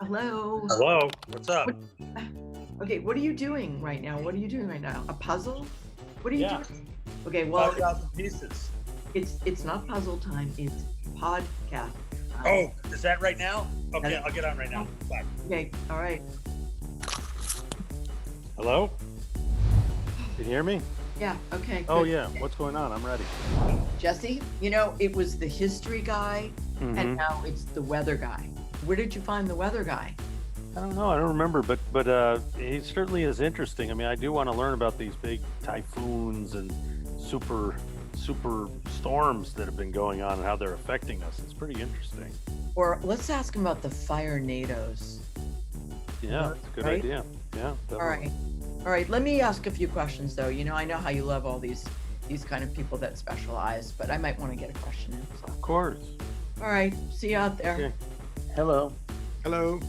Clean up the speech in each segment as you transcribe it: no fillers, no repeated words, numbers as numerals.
Hello. Hello, what's up? What, okay, what are you doing right now? What are you doing right now? A puzzle? What are you Yeah, doing? Okay, well, 5,000 pieces. it's not puzzle time. It's podcast time. Oh, is that right now? That Okay, is- I'll get on right now. Bye. Okay, all right. Hello? Can you hear me? Yeah, okay. Oh good. yeah, what's going on? I'm ready. Jesse, it was the history guy, and Mhm. now it's the weather guy. Where did you find the weather guy? I don't know. I don't remember, but he certainly is interesting. I mean, I do want to learn about these big typhoons and super storms that have been going on and how they're affecting us. It's pretty interesting. Or let's ask him about the fire nados. Yeah, it's a good Right? idea. Yeah, All definitely. right. All right, let me ask a few questions though. I know how you love all these kind of people that specialize, but I might want to get a question in. So. Of course. All right, see you out there. Okay. Hello. Hello,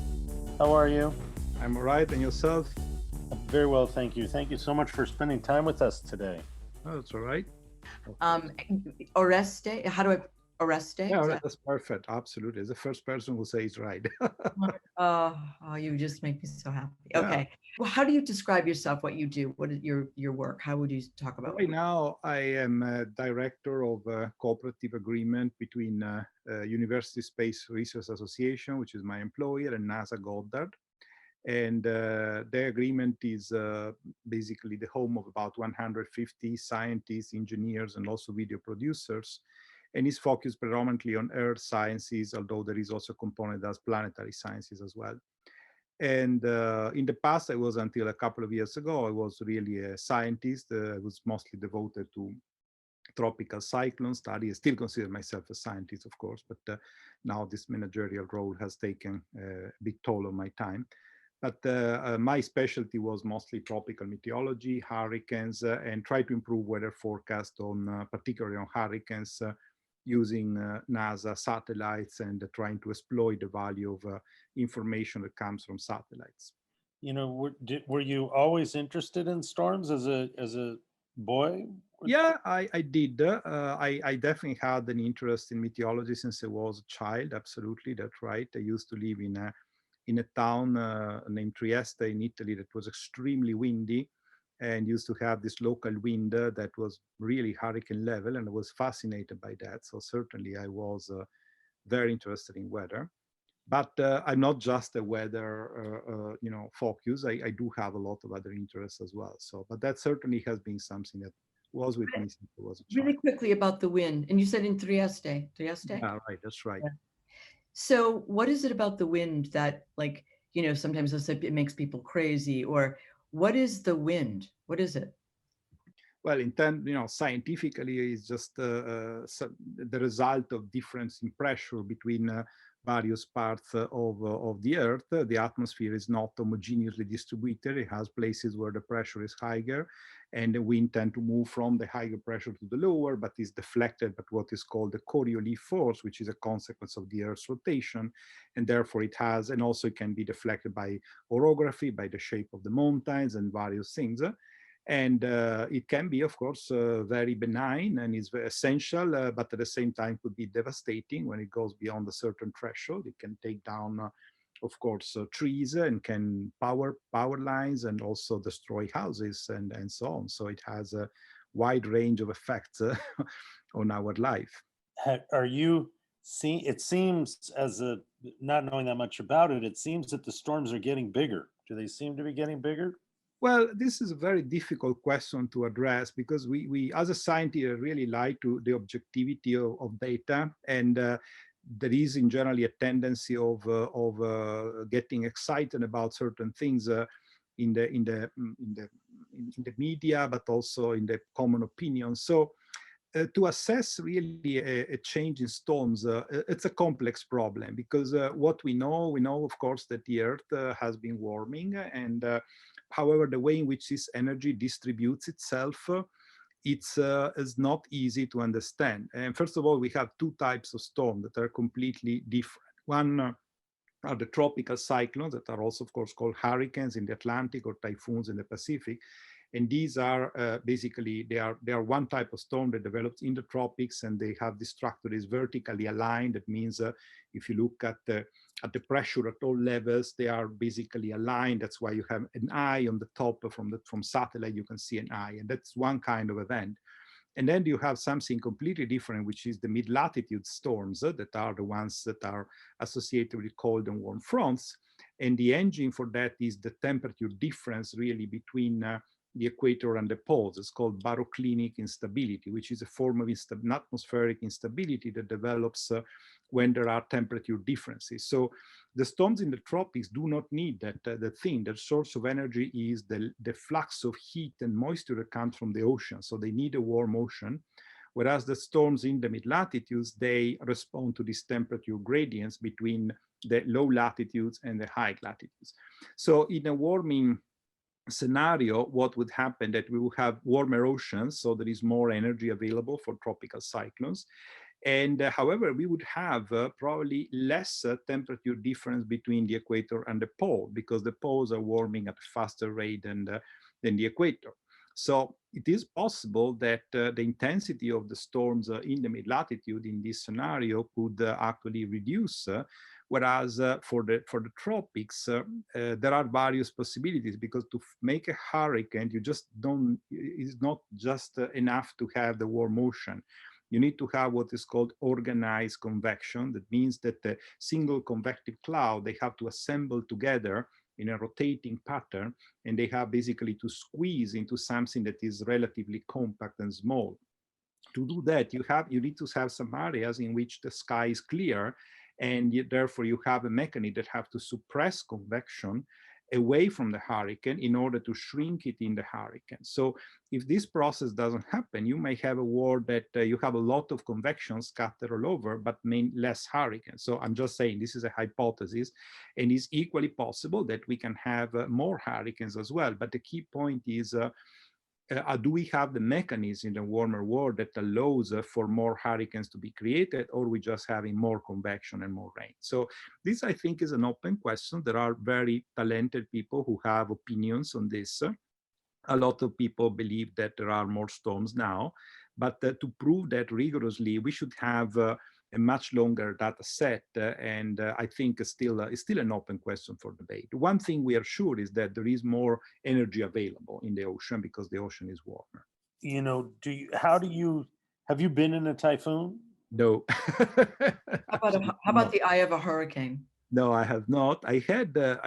How are you? I'm all right, and yourself? Very well, thank you. Thank you so much for spending time with us today. Oh, that's all right. Oreste, how do I Oreste? Yeah, all Is right, that's perfect. Absolutely. It's the first person who says right. oh, you just make me so happy. Yeah. Okay. Well, how do you describe yourself, what you do? What is your work? How would you talk about Right now, I am a director of a cooperative agreement between University Space Research Association, which is my employer, and NASA Goddard. And the agreement is basically the home of about 150 scientists, engineers, and also video producers. And is focused predominantly on Earth sciences, although there is also a component that's planetary sciences as well. And in the past, I was, until a couple of years ago, I was really a scientist. I was mostly devoted to tropical cyclone study. I still consider myself a scientist, of course, but now this managerial role has taken a big toll on my time. But my specialty was mostly tropical meteorology, hurricanes, and try to improve weather forecast on, particularly on hurricanes, using NASA satellites and trying to exploit the value of information that comes from satellites. You know, were you always interested in storms as a boy? Yeah, I did. I definitely had an interest in meteorology since I was a child. Absolutely, that's right. I used to live in a town named Trieste in Italy that was extremely windy and used to have this local wind that was really hurricane level, and I was fascinated by that. So certainly I was very interested in weather. But I'm not just a weather, focus. I do have a lot of other interests as well. So, but that certainly has been something that was with me since I was a really child. quickly about the wind? And you said in Trieste. Trieste? Yeah, right. That's right. Yeah. So what is it about the wind that, like, sometimes they'll say it makes people crazy, or what is the wind? What is it? Well, scientifically, it's just the result of difference in pressure between various parts of the Earth. The atmosphere is not homogeneously distributed. It has places where the pressure is higher, and the wind tend to move from the higher pressure to the lower, but is deflected by what is called the Coriolis force, which is a consequence of the Earth's rotation, and therefore and also it can be deflected by orography, by the shape of the mountains, and various things. And it can be, of course, very benign and is very essential, but at the same time could be devastating when it goes beyond a certain threshold. It can take down, of course, trees and can power lines and also destroy houses and so on. So it has a wide range of effects on our life. Are you seeing? It seems not knowing that much about it, it seems that the storms are getting bigger. Do they seem to be getting bigger? Well, this is a very difficult question to address because we as a scientist, really like the objectivity of data, and there is in general a tendency of getting excited about certain things in the media, but also in the common opinion. So to assess really a change in storms, it's a complex problem because what we know, of course, that the Earth has been warming, and however, the way in which this energy distributes itself, is not easy to understand. And first of all, we have two types of storm that are completely different. One are the tropical cyclones that are also, of course, called hurricanes in the Atlantic or typhoons in the Pacific. And these are basically, they are one type of storm that develops in the tropics, and they have this structure is vertically aligned. That means if you look at the pressure at all levels, they are basically aligned. That's why you have an eye on the top. From satellite, you can see an eye, and that's one kind of event. And then you have something completely different, which is the mid-latitude storms that are the ones that are associated with cold and warm fronts. And the engine for that is the temperature difference really between the equator and the poles. It's called baroclinic instability, which is a form of atmospheric instability that develops when there are temperature differences. So the storms in the tropics do not need that. The thing, the source of energy is the flux of heat and moisture that comes from the ocean. So they need a warm ocean. Whereas the storms in the mid-latitudes, they respond to these temperature gradients between the low latitudes and the high latitudes. So in a warming scenario, what would happen that we will have warmer oceans, so there is more energy available for tropical cyclones. And however, we would have probably less temperature difference between the equator and the pole, because the poles are warming at a faster rate than the equator. So it is possible that the intensity of the storms in the mid-latitude in this scenario could actually reduce. Whereas for the tropics, there are various possibilities, because to make a hurricane, you just don't, it's not just enough to have the warm ocean. You need to have what is called organized convection. That means that the single convective cloud, they have to assemble together in a rotating pattern, and they have basically to squeeze into something that is relatively compact and small. To do that, you need to have some areas in which the sky is clear, and therefore you have a mechanism that have to suppress convection away from the hurricane in order to shrink it in the hurricane. So if this process doesn't happen, you may have a world that you have a lot of convection scattered all over, but less hurricanes. So I'm just saying this is a hypothesis, and it's equally possible that we can have more hurricanes as well. But the key point is, do we have the mechanism in the warmer world that allows for more hurricanes to be created, or we just having more convection and more rain? So this, I think, is an open question. There are very talented people who have opinions on this. A lot of people believe that there are more storms now, but to prove that rigorously, we should have a much longer data set, and I think it's still an open question for debate. One thing we are sure is that there is more energy available in the ocean because the ocean is warmer. You know, have you been in a typhoon? No. How about the eye of a hurricane? No, I have not. I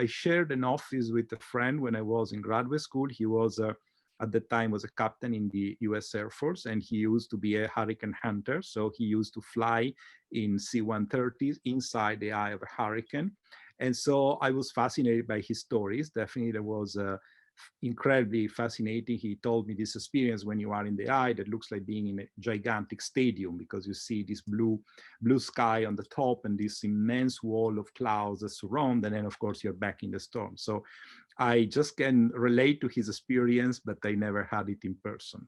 shared an office with a friend when I was in graduate school. He was at the time was a captain in the US Air Force, and he used to be a hurricane hunter. So he used to fly in C-130s inside the eye of a hurricane. And so I was fascinated by his stories. Definitely there was incredibly fascinating. He told me this experience when you are in the eye that looks like being in a gigantic stadium, because you see this blue sky on the top and this immense wall of clouds that surround, and then of course you're back in the storm. So I just can relate to his experience, but I never had it in person.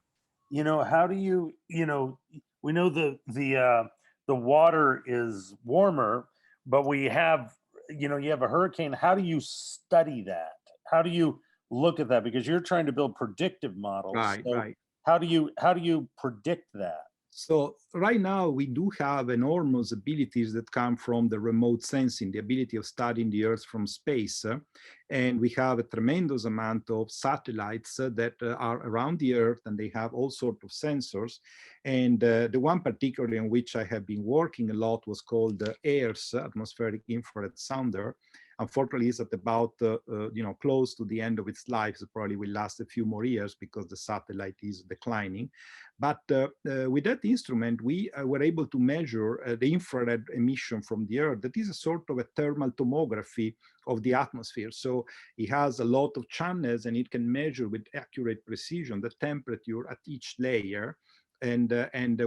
You know, how do you know, we know the water is warmer, but we have, you know, you have a hurricane. How do you study that? How do you look at that? Because you're trying to build predictive models. Right, so right. How do you predict that? So right now we do have enormous abilities that come from the remote sensing, the ability of studying the Earth from space. And we have a tremendous amount of satellites that are around the Earth, and they have all sorts of sensors. And the one particularly on which I have been working a lot was called the AIRS, Atmospheric Infrared Sounder. Unfortunately, it's at about, close to the end of its life. So probably will last a few more years because the satellite is declining. But with that instrument, we were able to measure the infrared emission from the Earth. That is a sort of a thermal tomography of the atmosphere. So it has a lot of channels, and it can measure with accurate precision the temperature at each layer. And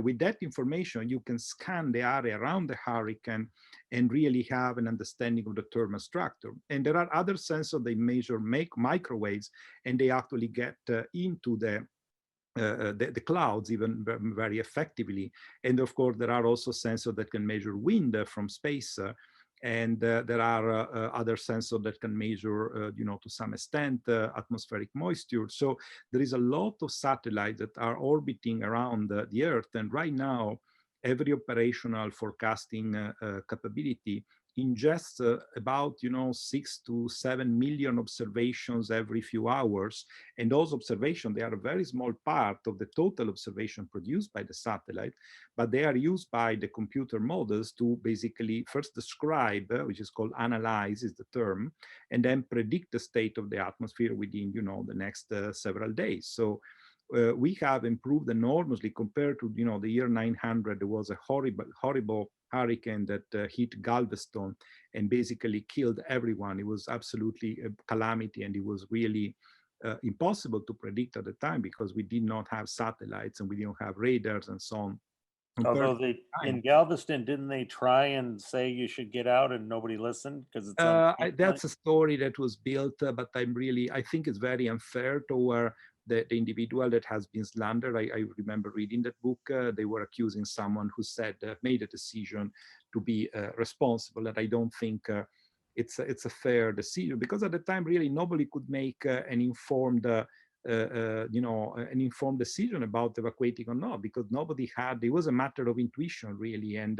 with that information, you can scan the area around the hurricane and really have an understanding of the thermal structure. And there are other sensors they measure microwaves, and they actually get into the clouds even very effectively. And of course, there are also sensors that can measure wind from space. And there are other sensors that can measure, to some extent, atmospheric moisture. So there is a lot of satellites that are orbiting around the Earth. And right now, every operational forecasting capability ingests about 6 to 7 million observations every few hours, and those observations, they are a very small part of the total observation produced by the satellite, but they are used by the computer models to basically first describe, which is called analyze is the term, and then predict the state of the atmosphere within the next several days. So we have improved enormously compared to the year 900. There was a horrible hurricane that hit Galveston and basically killed everyone. It was absolutely a calamity, and it was really impossible to predict at the time because we did not have satellites and we didn't have radars and so on. Although in Galveston, didn't they try and say you should get out and nobody listened because it's that's a story that was built, but I think it's very unfair toward the individual that has been slandered. I remember reading that book. They were accusing someone who said made a decision to be responsible, and I don't think it's a fair decision, because at the time really nobody could make an informed an informed decision about evacuating or not, because nobody had. It was a matter of intuition really, and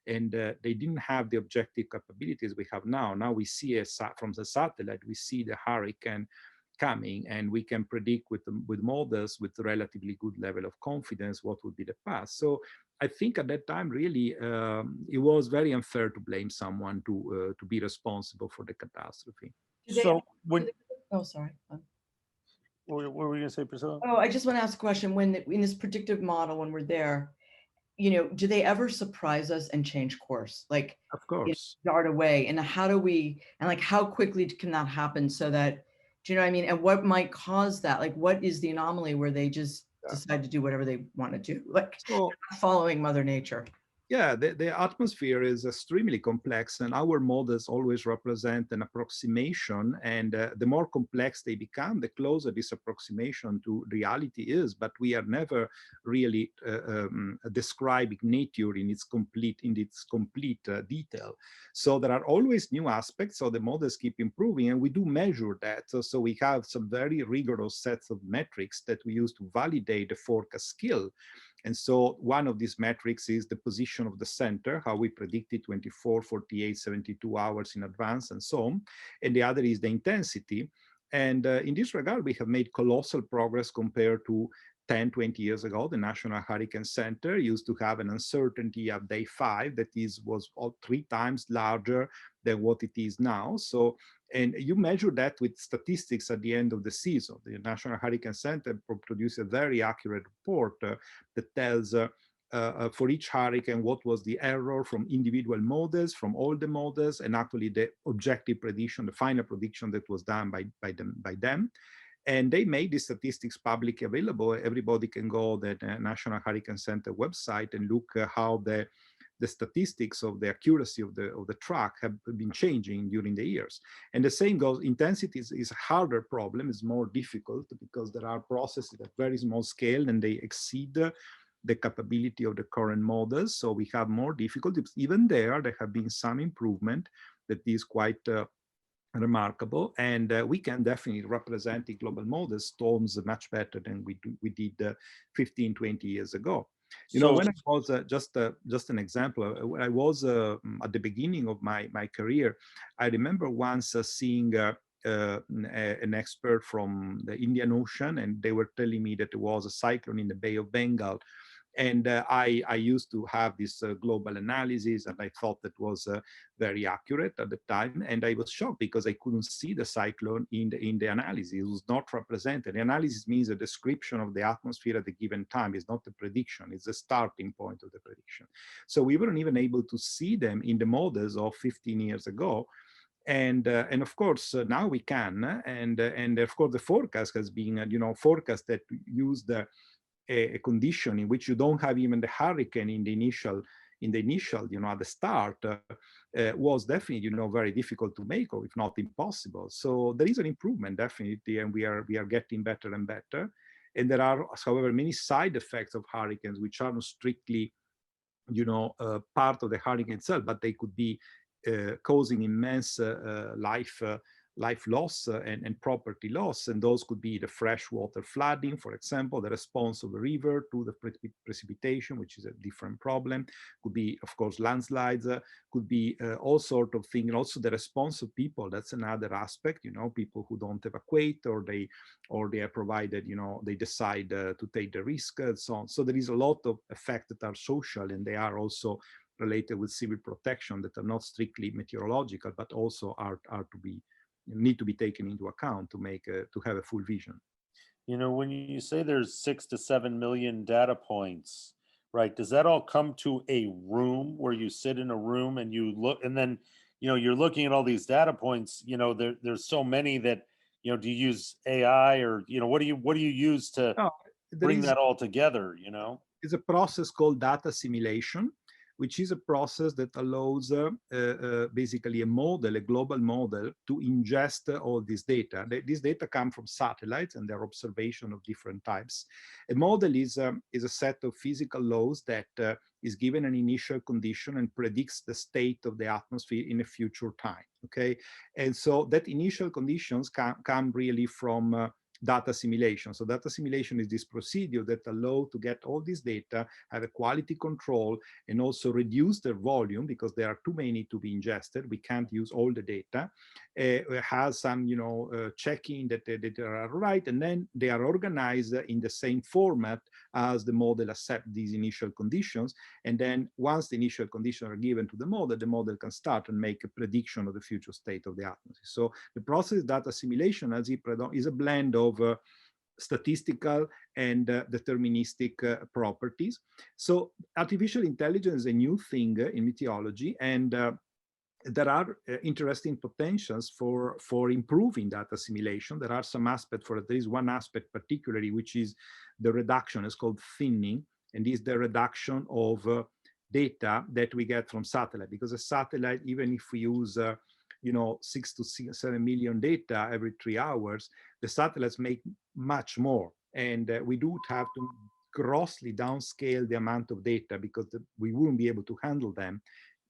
they didn't have the objective capabilities we have now. Now we see from the satellite, we see the hurricane coming, and we can predict with models with relatively good level of confidence what would be the path. So I think at that time really it was very unfair to blame someone to be responsible for the catastrophe. So when Oh, sorry. what were we going to say, Priscilla? Oh, I just want to ask a question. When in this predictive model, when we're there, do they ever surprise us and change course? Like, Of course. dart away, and how quickly can that happen so that, do you know what I mean? And what might cause that? Like, what is the anomaly where they just decide to do whatever they want to do, like following Mother Nature? Yeah, the atmosphere is extremely complex, and our models always represent an approximation. And the more complex they become, the closer this approximation to reality is. But we are never really describing nature in its complete detail. So there are always new aspects. So the models keep improving, and we do measure that. So we have some very rigorous sets of metrics that we use to validate the forecast skill. And so one of these metrics is the position of the center, how we predict it 24, 48, 72 hours in advance, and so on. And the other is the intensity. And in this regard, we have made colossal progress compared to 10, 20 years ago. The National Hurricane Center used to have an uncertainty at day 5 that was 3 times larger than what it is now. So, and you measure that with statistics at the end of the season. The National Hurricane Center produces a very accurate report that tells for each hurricane what was the error from individual models, from all the models, and actually the objective prediction, the final prediction that was done by them. And they made the statistics publicly available. Everybody can go to the National Hurricane Center website and look how the statistics of the accuracy of the track have been changing during the years. And the same goes, intensity is a harder problem, is more difficult because there are processes at very small scale and they exceed the capability of the current models. So we have more difficulties. Even there have been some improvement that is quite remarkable, and we can definitely represent the global model storms much better than we did 15, 20 years ago. When I was just an example, when I was at the beginning of my career, I remember once seeing an expert from the Indian Ocean, and they were telling me that there was a cyclone in the Bay of Bengal. And I used to have this global analysis, and I thought that was very accurate at the time. And I was shocked because I couldn't see the cyclone in the analysis. It was not represented. The analysis means a description of the atmosphere at a given time. It's not a prediction. It's the starting point of the prediction. So we weren't even able to see them in the models of 15 years ago. And of course now we can, and of course the forecast has been forecast that use a condition in which you don't have even the hurricane in the initial at the start was definitely very difficult to make, or if not impossible. So there is an improvement definitely, and we are getting better and better. And there are, however, many side effects of hurricanes which are not strictly part of the hurricane itself, but they could be causing immense life loss and property loss. And those could be the freshwater flooding, for example, the response of a river to the precipitation, which is a different problem. Could be, of course, landslides, could be all sort of things. And also the response of people, that's another aspect, people who don't evacuate, or they are provided, they decide to take the risk and so on. So there is a lot of effects that are social, and they are also related with civil protection, that are not strictly meteorological, but also need to be taken into account to have a full vision. When you say there's 6 to 7 million data points, right? Does that all come to a room where you sit in a room and you look, and then you're looking at all these data points? There's so many that do you use AI, or what do you use to bring that all together? It's a process called data assimilation, which is a process that allows basically a global model, to ingest all this data. This data come from satellites and their observation of different types. A model is a set of physical laws that is given an initial condition and predicts the state of the atmosphere in a future time, okay? And so that initial conditions come really from data assimilation. So data assimilation is this procedure that allows to get all this data, have a quality control, and also reduce their volume, because there are too many to be ingested. We can't use all the data. Has some, checking that the data are right, and then they are organized in the same format as the model accepts these initial conditions. And then once the initial conditions are given to the model can start and make a prediction of the future state of the atmosphere. So the process data assimilation, as is a blend of statistical and deterministic properties. So artificial intelligence is a new thing in meteorology, and there are interesting potentials for improving data assimilation. There are some aspects there is one aspect particularly, which is the reduction. It's called thinning, and is the reduction of data that we get from satellite, because a satellite, even if we use 6 to 7 million data every 3 hours, the satellites make much more. And we do have to grossly downscale the amount of data, because we wouldn't be able to handle them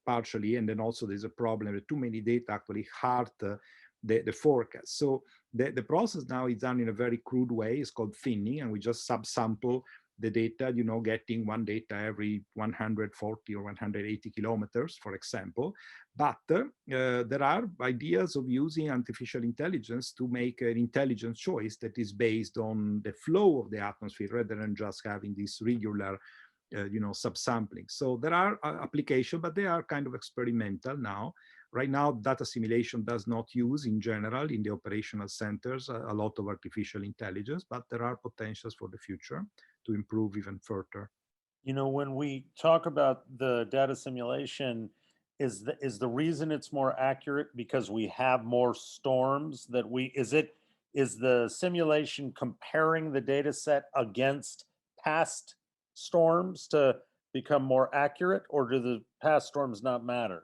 partially. And then also there's a problem that too many data actually hurt the forecast. So the process now is done in a very crude way. It's called thinning, and we just subsample the data, getting one data every 140 or 180 kilometers, for example. But there are ideas of using artificial intelligence to make an intelligent choice that is based on the flow of the atmosphere, rather than just having this regular subsampling. So there are applications, but they are kind of experimental now. Right now, data assimilation does not use, in general, in the operational centers, a lot of artificial intelligence, but there are potentials for the future to improve even further. When we talk about the data simulation, is the reason it's more accurate because we have more storms is the simulation comparing the data set against past storms to become more accurate, or do the past storms not matter?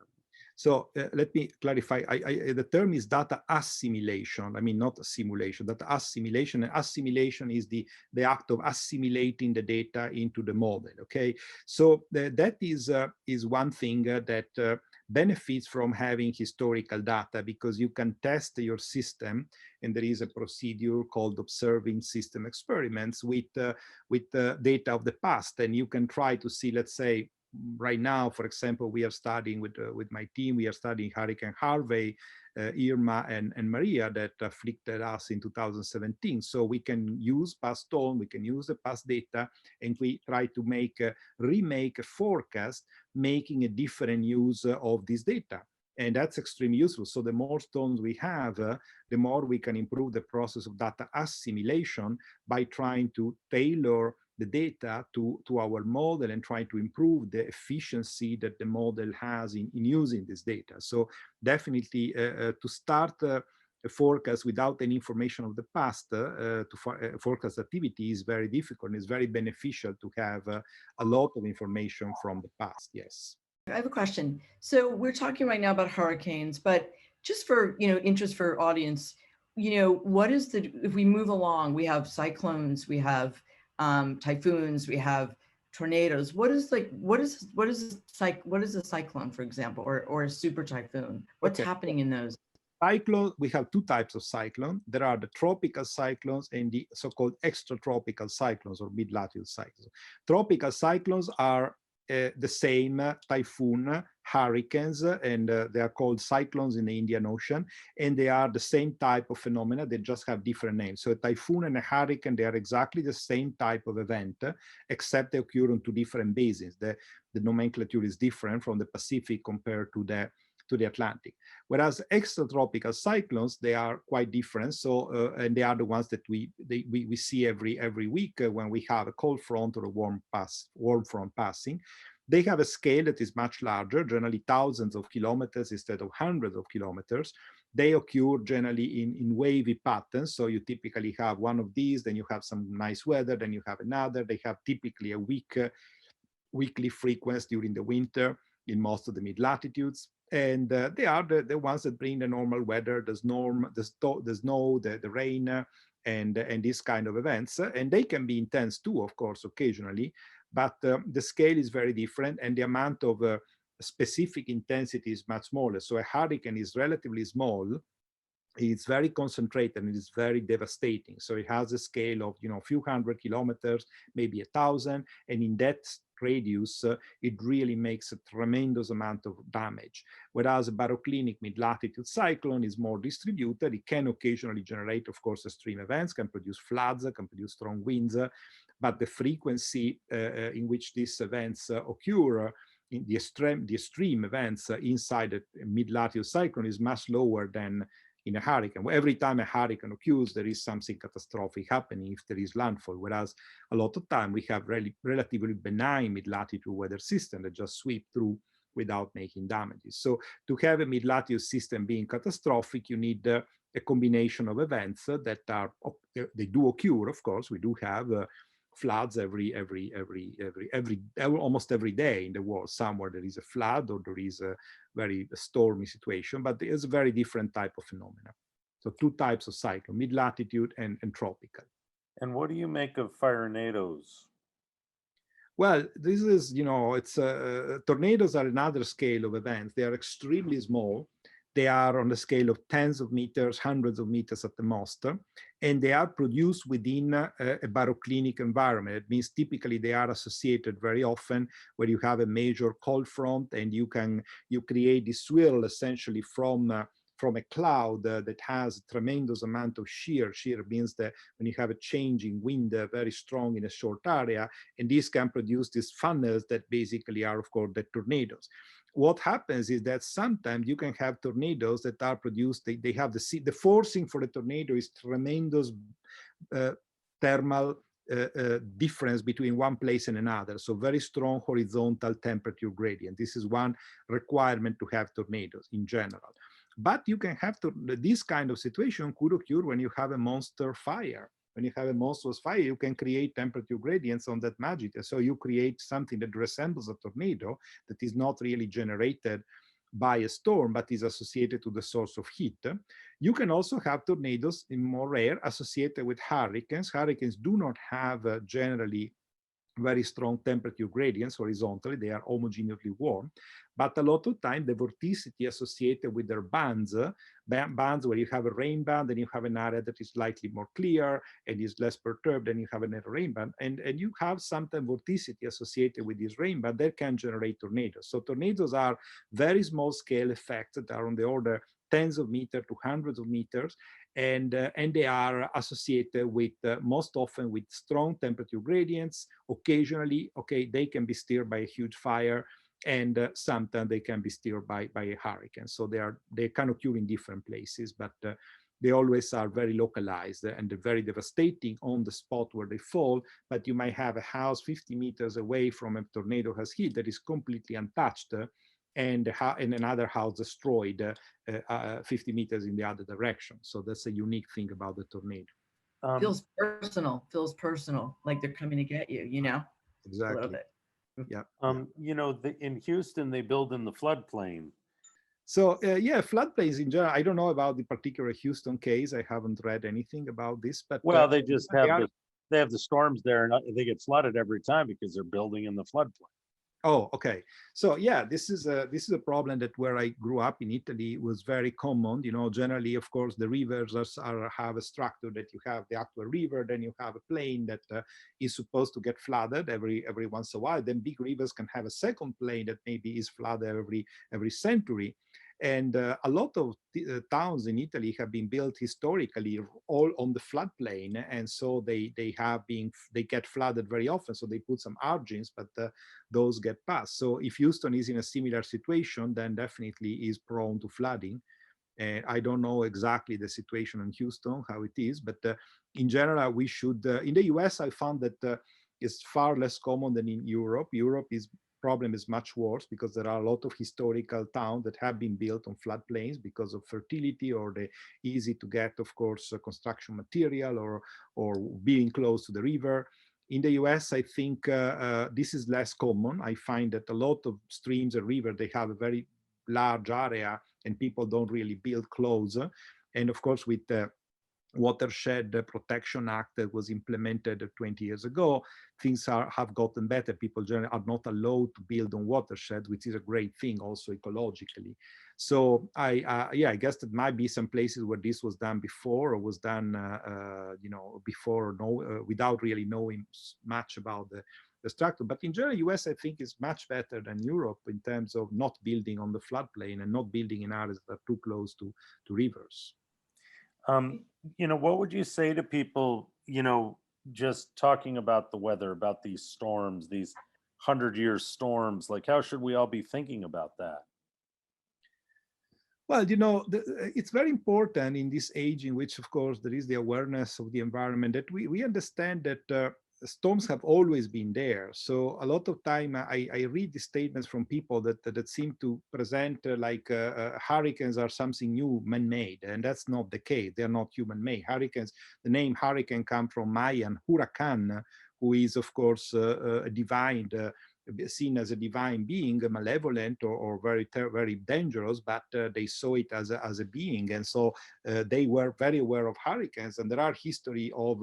So let me clarify. The term is data assimilation. I mean, not simulation. Data assimilation. And assimilation is the act of assimilating the data into the model. Okay. So that is one thing that benefits from having historical data, because you can test your system, and there is a procedure called observing system experiments with data of the past, and you can try to see, let's say, right now, for example, we are studying with my team, we are studying Hurricane Harvey, Irma, and Maria that afflicted us in 2017. So we can use past storm, we can use the past data, and we try to remake a forecast, making a different use of this data. And that's extremely useful. So the more storms we have, the more we can improve the process of data assimilation by trying to tailor the data to our model and try to improve the efficiency that the model has in using this data. So definitely to start a forecast without any information of the past, forecast activity is very difficult, and it's very beneficial to have a lot of information from the past. Yes. I have a question. So we're talking right now about hurricanes, but just for interest for audience, what is if we move along, we have cyclones, we have typhoons, we have tornadoes. What is a cyclone, for example, or a super typhoon? What's Okay. happening in those? Cyclone, we have two types of cyclone. There are the tropical cyclones and the so-called extratropical cyclones or mid-latitude cyclones. Tropical cyclones are the same typhoon, hurricanes, and they are called cyclones in the Indian Ocean, and they are the same type of phenomena. They just have different names. So a typhoon and a hurricane, they are exactly the same type of event, except they occur on two different basins. The nomenclature is different from the Pacific compared to the Atlantic. Whereas extratropical cyclones, they are quite different. So, and they are the ones that we see every week when we have a cold front or a warm front passing. They have a scale that is much larger, generally thousands of kilometers instead of hundreds of kilometers. They occur generally in wavy patterns. So you typically have one of these, then you have some nice weather, then you have another. They have typically a weekly frequency during the winter in most of the mid-latitudes. And they are the ones that bring the normal weather, the snow, the rain, and these kind of events. And they can be intense too, of course, occasionally, but the scale is very different and the amount of specific intensity is much smaller. So a hurricane is relatively small, it's very concentrated and it's very devastating. So it has a scale of, a few hundred kilometers, maybe 1,000, and in that radius, it really makes a tremendous amount of damage. Whereas a baroclinic mid-latitude cyclone is more distributed. It can occasionally generate, of course, extreme events, can produce floods, can produce strong winds, but the frequency in which these events occur, in the extreme events inside a mid-latitude cyclone is much lower than in a hurricane. Every time a hurricane occurs, there is something catastrophic happening if there is landfall, whereas a lot of time we have relatively benign mid-latitude weather system that just sweep through without making damages. So to have a mid-latitude system being catastrophic, you need a combination of events that are, they do occur, of course. We do have floods almost every day in the world. Somewhere there is a flood or there is a very stormy situation, but there's a very different type of phenomena. So two types of cyclone, mid-latitude and tropical. And what do you make of firenadoes? Well, this is, tornadoes are another scale of events. They are extremely small. They are on the scale of tens of meters, hundreds of meters at the most, and they are produced within a baroclinic environment. It means typically they are associated very often where you have a major cold front and you create this swirl essentially from a cloud that has a tremendous amount of shear. Shear means that when you have a changing wind very strong in a short area, and this can produce these funnels that basically are, of course, the tornadoes. What happens is that sometimes you can have tornadoes that are produced, they have the forcing for the tornado is tremendous thermal difference between one place and another. So very strong horizontal temperature gradient. This is one requirement to have tornadoes in general. But you can have this kind of situation could occur when you have a monster fire. When you have a monstrous fire, you can create temperature gradients on that magnitude. So you create something that resembles a tornado that is not really generated by a storm, but is associated to the source of heat. You can also have tornadoes, in more rare, associated with hurricanes. Hurricanes do not have generally very strong temperature gradients horizontally. They are homogeneously warm, but a lot of time the vorticity associated with their bands where you have a rain band and you have an area that is slightly more clear and is less perturbed, and you have another rain band, and you have sometimes vorticity associated with this rain band that can generate tornadoes. So tornadoes are very small scale effects that are on the order tens of meters to hundreds of meters, and they are associated with most often with strong temperature gradients. Occasionally, they can be stirred by a huge fire, and sometimes they can be stirred by a hurricane. So they can occur in different places, but they always are very localized and they're very devastating on the spot where they fall. But you might have a house 50 meters away from a tornado has hit that is completely untouched, and another house destroyed 50 meters in the other direction. So that's a unique thing about the tornado. Feels personal, like they're coming to get you, Exactly. A little bit. Yeah. In Houston, they build in the floodplain. So floodplains in general, I don't know about the particular Houston case. I haven't read anything about this, but well, they just have they have the storms there, and they get flooded every time because they're building in the floodplain. Oh, okay. So yeah, this is a problem that where I grew up in Italy was very common. You know, generally, of course, the rivers have a structure that you have the actual river, then you have a plain that is supposed to get flooded every once in a while. Then big rivers can have a second plain that maybe is flooded every century. And a lot of towns in Italy have been built historically all on the floodplain, and so they get flooded very often. So they put some argins, but those get passed. So if Houston is in a similar situation, then definitely is prone to flooding. And I don't know exactly the situation in Houston, how it is, but in general, we should, in the US, I found that it's far less common than in Europe. Europe is problem is much worse because there are a lot of historical towns that have been built on floodplains because of fertility or the easy to get, of course, construction material or being close to the river. In the US, I think this is less common. I find that a lot of streams and rivers, they have a very large area and people don't really build close. And of course, with the Watershed Protection Act that was implemented 20 years ago, things have gotten better. People generally are not allowed to build on watershed, which is a great thing also ecologically. So I guess that might be some places where this was done before or was done before without really knowing much about the structure. But in general, US, I think, is much better than Europe in terms of not building on the floodplain and not building in areas that are too close to rivers. What would you say to people, just talking about the weather, about these storms, these 100-year storms, like how should we all be thinking about that? Well, it's very important in this age in which, of course, there is the awareness of the environment that we understand that storms have always been there. So a lot of time I read the statements from people that seem to present hurricanes are something new, man-made, and that's not the case. They're not human-made. Hurricanes, the name hurricane comes from Mayan huracan, who is, of course, a divine, seen as a divine being, malevolent or very dangerous, but they saw it as a being, and so they were very aware of hurricanes. And there are history of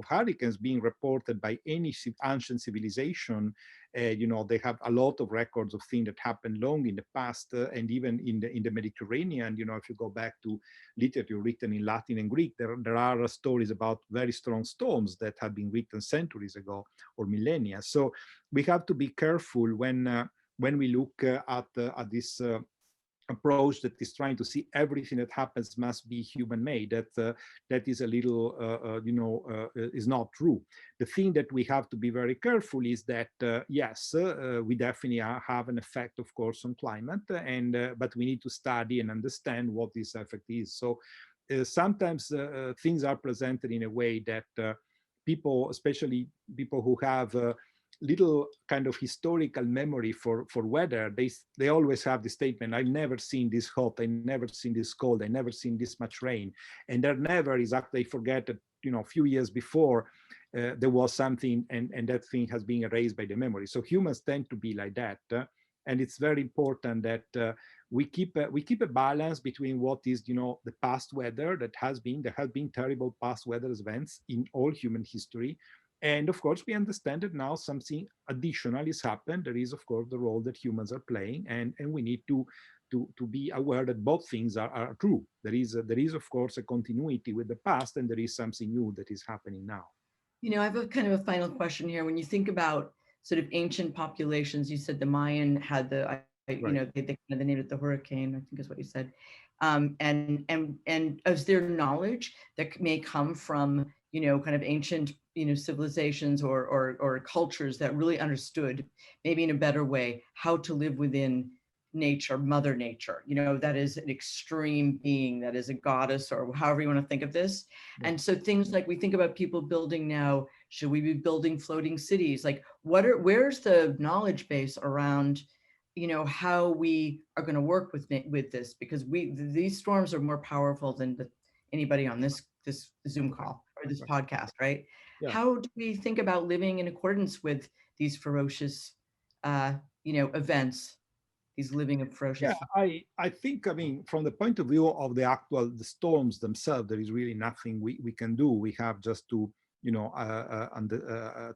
hurricanes being reported by any ancient civilization. They have a lot of records of things that happened long in the past, and even in the Mediterranean. If you go back to literature written in Latin and Greek, there are stories about very strong storms that have been written centuries ago or millennia. So we have to be careful when we look at this approach that is trying to see everything that happens must be human-made. That is a little, is not true. The thing that we have to be very careful is that yes, we definitely have an effect, of course, on climate, but we need to study and understand what this effect is. So sometimes things are presented in a way that people, especially people who have little kind of historical memory for weather, they always have the statement, I've never seen this hot, I've never seen this cold, I've never seen this much rain. And there never is actually, they forget that, a few years before there was something and that thing has been erased by the memory. So humans tend to be like that. And it's very important that we keep a balance between what is, the past weather there has been terrible past weather events in all human history. And of course, we understand that now something additional has happened. There is, of course, the role that humans are playing, and we need to be aware that both things are true. There is, of course, a continuity with the past, and there is something new that is happening now. I have a kind of a final question here. When you think about sort of ancient populations, you said the Mayan had they kind of named it the hurricane, I think is what you said. And is there knowledge that may come from, kind of ancient, civilizations or cultures that really understood, maybe in a better way, how to live within nature, Mother Nature, that is an extreme being, that is a goddess, or however you want to think of this. Yeah. And so things like we think about people building now, should we be building floating cities? Like where's the knowledge base around, how we are going to work with this? Because these storms are more powerful than anybody on this Zoom call or this podcast, right? Yeah. How do we think about living in accordance with these ferocious, events? These living in ferocious. Yeah, I think, from the point of view of the storms themselves, there is really nothing we can do. We have just to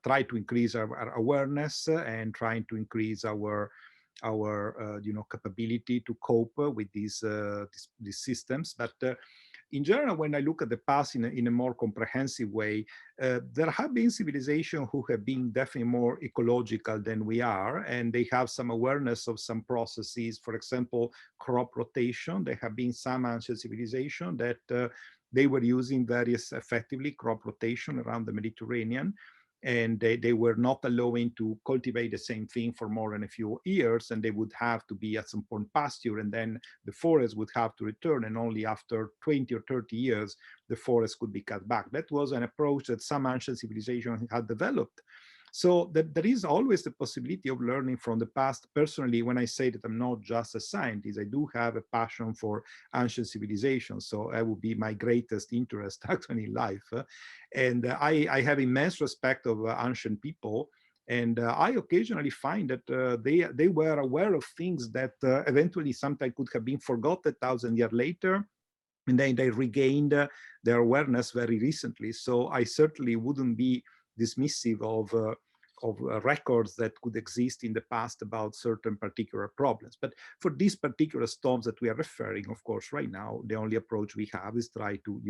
try to increase our awareness and trying to increase our capability to cope with these systems. But in general, when I look at the past in a more comprehensive way, there have been civilizations who have been definitely more ecological than we are, and they have some awareness of some processes. For example, crop rotation. There have been some ancient civilizations that they were using very effectively crop rotation around the Mediterranean, and they were not allowing to cultivate the same thing for more than a few years, and they would have to be at some point pasture, and then the forest would have to return, and only after 20 or 30 years the forest could be cut back. That was an approach that some ancient civilizations had developed. So that there is always the possibility of learning from the past. Personally, when I say that I'm not just a scientist, I do have a passion for ancient civilizations. So that would be my greatest interest actually in life. And I have immense respect of ancient people. And I occasionally find that they were aware of things that eventually sometimes could have been forgotten 1,000 years later. And then they regained their awareness very recently. So I certainly wouldn't be dismissive of records that could exist in the past about certain particular problems. But for these particular storms that we are referring, of course, right now, the only approach we have is try to,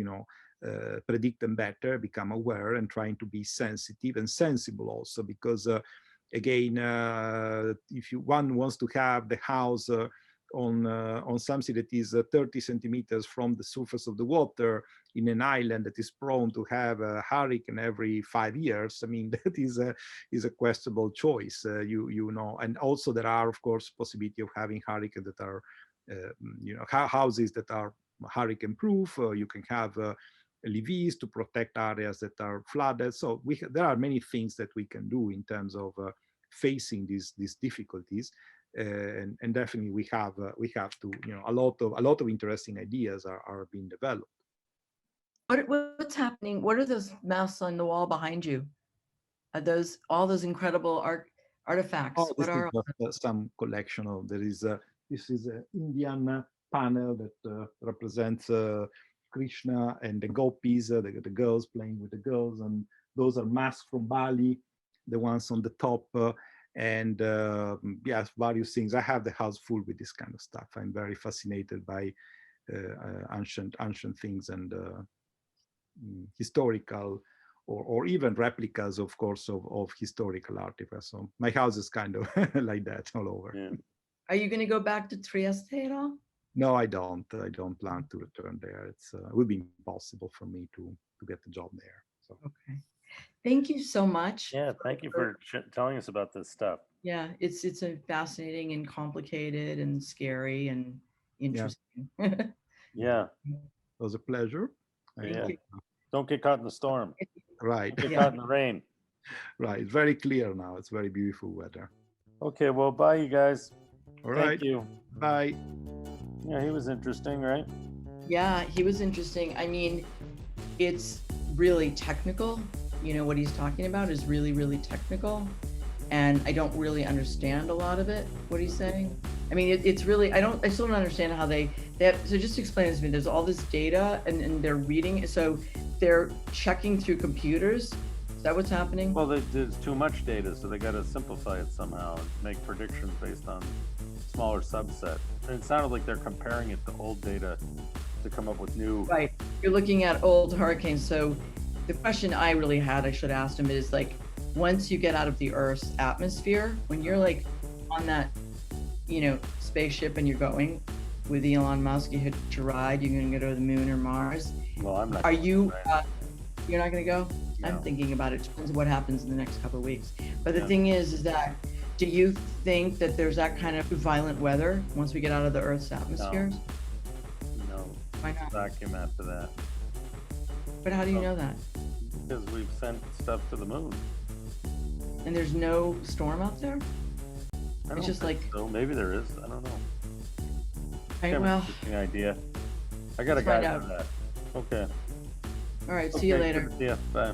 predict them better, become aware, and trying to be sensitive and sensible also, because again, if one wants to have the house on something that is 30 centimeters from the surface of the water in an island that is prone to have a hurricane every 5 years, I mean, that is a questionable choice, and also there are, of course, possibility of having hurricanes that are, houses that are hurricane proof. You can have levees to protect areas that are flooded. So there are many things that we can do in terms of facing these difficulties. And definitely we have to, a lot of interesting ideas are being developed. What's happening? What are those masks on the wall behind you? Are those all those incredible artifacts? Oh, this is just some collection of. This is an Indian panel that represents Krishna and the gopis, the girls playing with the girls, and those are masks from Bali, the ones on the top. And yes, various things. I have the house full with this kind of stuff. I'm very fascinated by ancient things and historical or even replicas, of course, of historical artifacts. So my house is kind of like that all over. Yeah. Are you going to go back to Trieste at all? No, I don't. I don't plan to return there. It would be impossible for me to get a job there. So. Okay. Thank you so much. Yeah, thank you for telling us about this stuff. Yeah, it's a fascinating and complicated and scary and interesting. Yeah. It was a pleasure. Yeah. Don't get caught in the storm. Right. Don't get caught in the rain. Right. It's very clear now. It's very beautiful weather. Okay, well, bye, you guys. All right. Thank you. Bye. Yeah, he was interesting, right? Yeah, he was interesting. I mean, it's really technical. What he's talking about is really, really technical. And I don't really understand a lot of it, what he's saying. I mean, it's really, I still don't understand how so just explain this to me. There's all this data and they're reading. So they're checking through computers. Is that what's happening? Well, there's too much data, so they got to simplify it somehow and make predictions based on smaller subset. And it sounded like they're comparing it to old data to come up with new. Right. You're looking at old hurricanes. So the question I really had, I should have asked him, is like, once you get out of the Earth's atmosphere, when you're like on that, spaceship and you're going with Elon Musk, you hitch a ride, you're going to go to the moon or Mars. Well, I'm not. Are you, you're not going to go? No. I'm thinking about it. Depends what happens in the next couple of weeks. But the thing is that, do you think that there's that kind of violent weather once we get out of the Earth's atmospheres? No. Why not? Vacuum after that. But how do you know that? Because we've sent stuff to the moon. And there's no storm out there? I don't It's just think like, so. Maybe there is. I don't know. right, Kind of well, interesting idea. I got a let's guy find for out. that. Okay. All right, see you Okay, later. good to see ya. Bye.